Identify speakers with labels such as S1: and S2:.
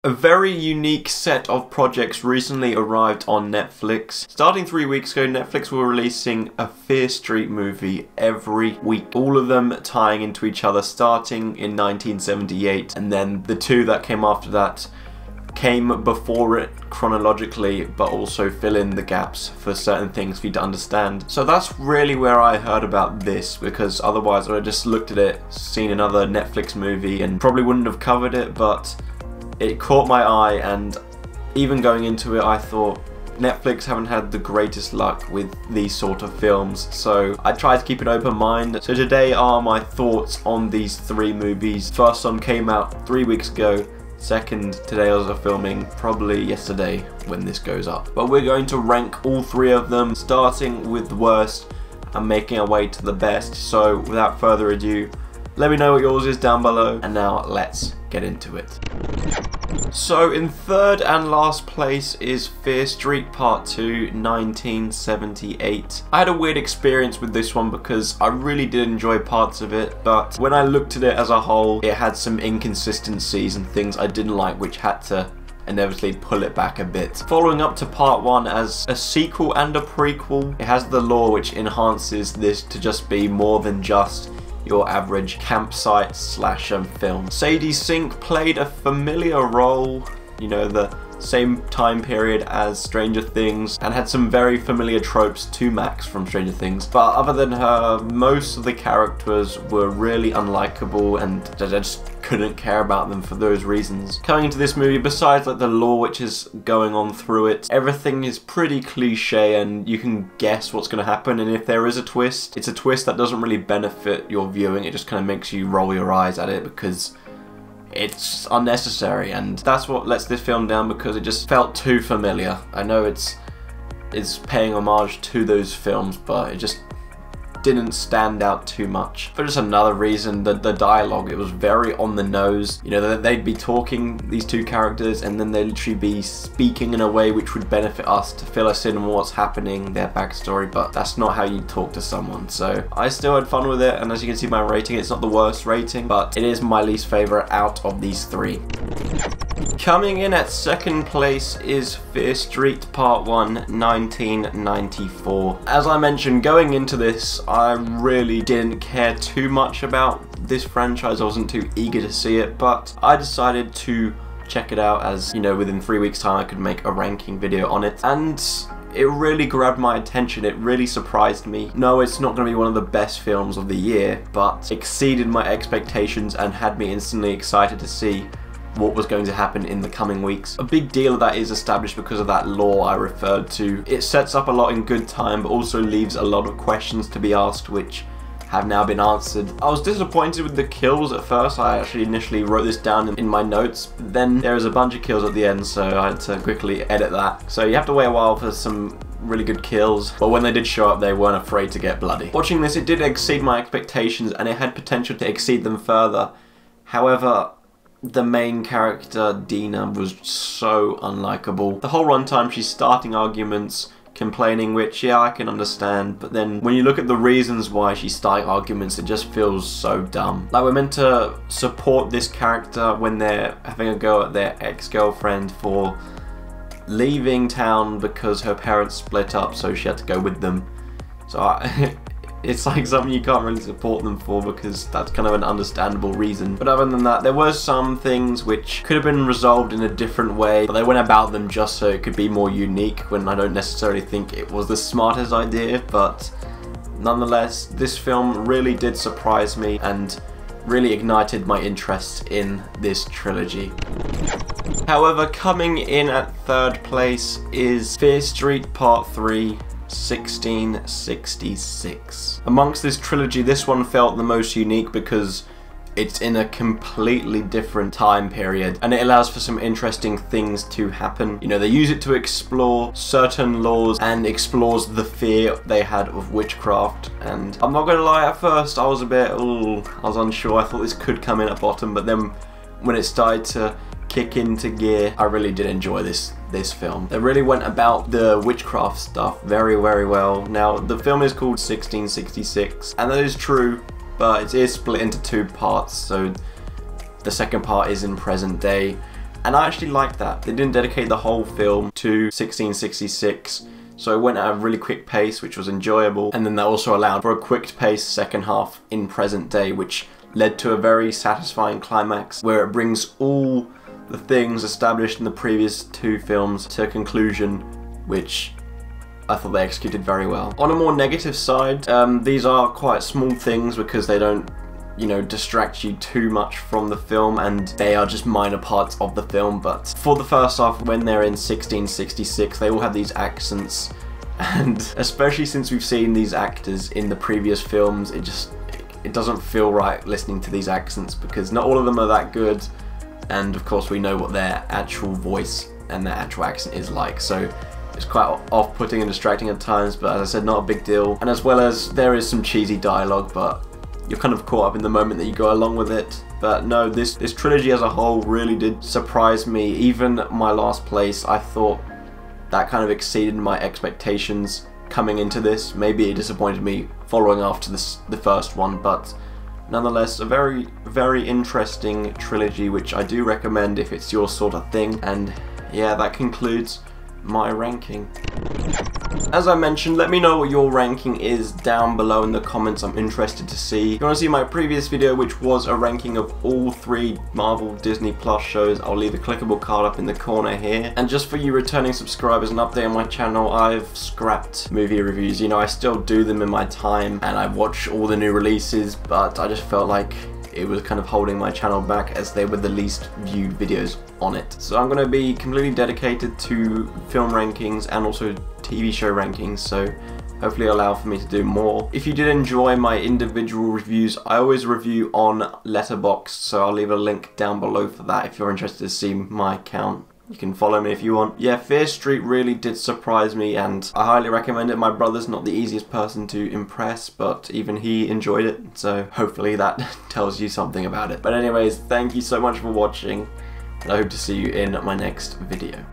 S1: A very unique set of projects recently arrived on Netflix. Starting 3 weeks ago, Netflix were releasing a Fear Street movie every week. All of them tying into each other, starting in 1978, and then the two that came after that came before it chronologically, but also fill in the gaps for certain things for you to understand. So that's really where I heard about this, because otherwise I would have just looked at it, seen another Netflix movie, and probably wouldn't have covered it, but it caught my eye, and even going into it I thought Netflix haven't had the greatest luck with these sort of films, so I tried to keep an open mind. So today are my thoughts on these three movies. First one came out 3 weeks ago, second today as of filming, probably yesterday when this goes up. But we're going to rank all three of them, starting with the worst and making our way to the best. So without further ado, let me know what yours is down below, and now let's get into it. So in third and last place is Fear Street Part 2, 1978. I had a weird experience with this one because I really did enjoy parts of it, but when I looked at it as a whole, it had some inconsistencies and things I didn't like, which had to inevitably pull it back a bit. Following up to Part 1 as a sequel and a prequel, it has the lore which enhances this to just be more than just your average campsite slasher film. Sadie Sink played a familiar role, you know, the same time period as Stranger Things, and had some very familiar tropes to Max from Stranger Things. But other than her, most of the characters were really unlikable, and I just couldn't care about them for those reasons. Coming into this movie, besides like the lore which is going on through it, everything is pretty cliche and you can guess what's going to happen, and if there is a twist, it's a twist that doesn't really benefit your viewing. It just kind of makes you roll your eyes at it because it's unnecessary, and that's what lets this film down, because it just felt too familiar. I know it's paying homage to those films, but it just didn't stand out too much. For just another reason, the dialogue, it was very on the nose. You know, they'd be talking, these two characters, and then they'd literally be speaking in a way which would benefit us to fill us in on what's happening, their backstory, but that's not how you talk to someone. So I still had fun with it, and as you can see my rating, it's not the worst rating, but it is my least favourite out of these three. Coming in at second place is Fear Street Part 1, 1994. As I mentioned, going into this, I really didn't care too much about this franchise. I wasn't too eager to see it, but I decided to check it out, as, you know, within 3 weeks' time I could make a ranking video on it, and it really grabbed my attention. It really surprised me. No, it's not going to be one of the best films of the year, but exceeded my expectations and had me instantly excited to see what was going to happen in the coming weeks. A big deal of that is established because of that lore I referred to. It sets up a lot in good time, but also leaves a lot of questions to be asked which have now been answered. I was disappointed with the kills at first. I actually initially wrote this down in my notes, but then there was a bunch of kills at the end, so I had to quickly edit that. So you have to wait a while for some really good kills, but when they did show up, they weren't afraid to get bloody. Watching this, it did exceed my expectations, and it had potential to exceed them further. However, the main character, Dina, was so unlikable. The whole runtime, she's starting arguments, complaining, which, yeah, I can understand, but then when you look at the reasons why she's starting arguments, it just feels so dumb. Like, we're meant to support this character when they're having a go at their ex-girlfriend for leaving town because her parents split up, so she had to go with them. So it's like something you can't really support them for, because that's kind of an understandable reason. But other than that, there were some things which could have been resolved in a different way, but they went about them just so it could be more unique, when I don't necessarily think it was the smartest idea. But nonetheless, this film really did surprise me and really ignited my interest in this trilogy. However, coming in at third place is Fear Street Part 3, 1666. Amongst this trilogy, this one felt the most unique because it's in a completely different time period, and it allows for some interesting things to happen. You know, they use it to explore certain laws and explores the fear they had of witchcraft. And I'm not gonna lie, at first I was a bit, I was unsure. I thought this could come in at bottom, but then when it started to kick into gear, I really did enjoy this film. They really went about the witchcraft stuff very, very well. Now, the film is called 1666, and that is true, but it is split into two parts. So the second part is in present day, And I actually liked that. They didn't dedicate the whole film to 1666. So it went at a really quick pace, which was enjoyable. And then that also allowed for a quick pace second half in present day, which led to a very satisfying climax where it brings all the things established in the previous two films to a conclusion, which I thought they executed very well. On a more negative side, these are quite small things because they don't, you know, distract you too much from the film, and they are just minor parts of the film. But for the first half, when they're in 1666, they all have these accents, and especially since we've seen these actors in the previous films, it doesn't feel right listening to these accents because not all of them are that good, and of course we know what their actual voice and their actual accent is like, so it's quite off-putting and distracting at times, but as I said, not a big deal. And as well as there is some cheesy dialogue, but you're kind of caught up in the moment that you go along with it. But no, this trilogy as a whole really did surprise me. Even my last place, I thought that kind of exceeded my expectations coming into this. Maybe it disappointed me following after the first one, but nonetheless, a very, very interesting trilogy, which I do recommend if it's your sort of thing. And yeah, that concludes my ranking. As I mentioned, let me know what your ranking is down below in the comments. I'm interested to see. If you want to see my previous video, which was a ranking of all 3 Marvel Disney Plus shows, I'll leave a clickable card up in the corner here. And just for you returning subscribers, an update on my channel, I've scrapped movie reviews. You know, I still do them in my time and I watch all the new releases, but I just felt like it was kind of holding my channel back as they were the least viewed videos on it. So I'm going to be completely dedicated to film rankings and also TV show rankings, so hopefully allow for me to do more. If you did enjoy my individual reviews, I always review on Letterboxd, so I'll leave a link down below for that if you're interested to see my account. You can follow me if you want. Yeah, Fear Street really did surprise me and I highly recommend it. My brother's not the easiest person to impress, but even he enjoyed it, so hopefully that tells you something about it. But anyways, thank you so much for watching, and I hope to see you in my next video.